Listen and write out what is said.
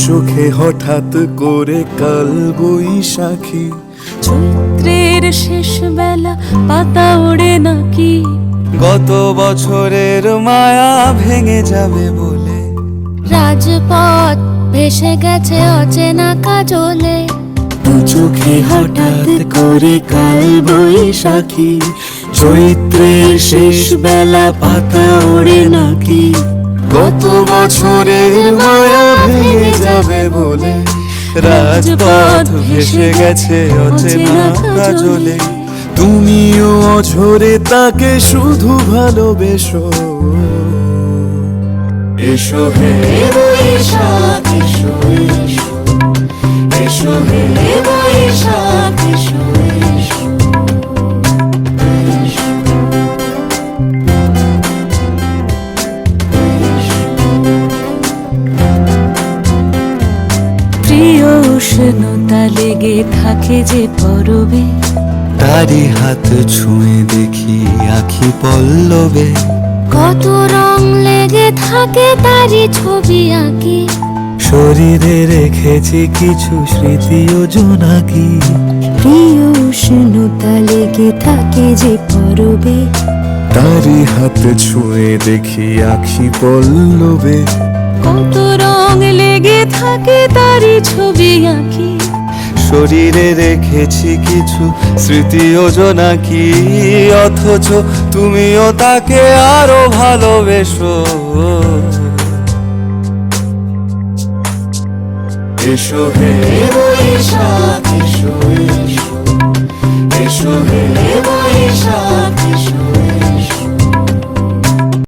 চোখে হঠাৎ করে কাল বৈশাখী, চৈত্রের শেষ বেলা পাতা ওড়ে নাকি, গত বছরের মায়া ভেঙে যাবে বলে, রাজপথ ভেসে গেছে অচেনা কাজলে। দু চোখে হঠাৎ করে কাল বৈশাখী, চৈত্রের শেষ বেলা পাতা ওড়ে নাকি, গত বছরের মায়া ভেঙে যাবে বলে, রাজপথ ভেসে গেছে অচেনা কাজলে। তুমিও অঝরে তাকে শুধু ভালোবেসো, এসো হে বৈশাখ এসো এসো, এসো হে বৈশাখ এসো এসো, এসো। প্রিয় উষ্ণতা লেগে থাকে যে পরবে, তারি হাত ছুঁয়ে দেখি আখি পল্লবে, কত রং লেগে থাকে তারই ছবি আঁকি, শরীরে রেখেছি কিছু স্মৃতি ও জোনাকি। প্রিয় উষ্ণতা লেগে থাকে যে পরবে, তারি হাত ছুঁয়ে দেখি আখি পল্লবে, কত রং লেগে থাকে তারই ছবি আঁকি, শরীরে রেখেছি কিছু স্মৃতি ও জোনাকি। অথচ তুমিও তাকে আরো ভালোবেসো, এসো হে বৈশাখ এসো এসো, এসো হে বৈশাখ এসো।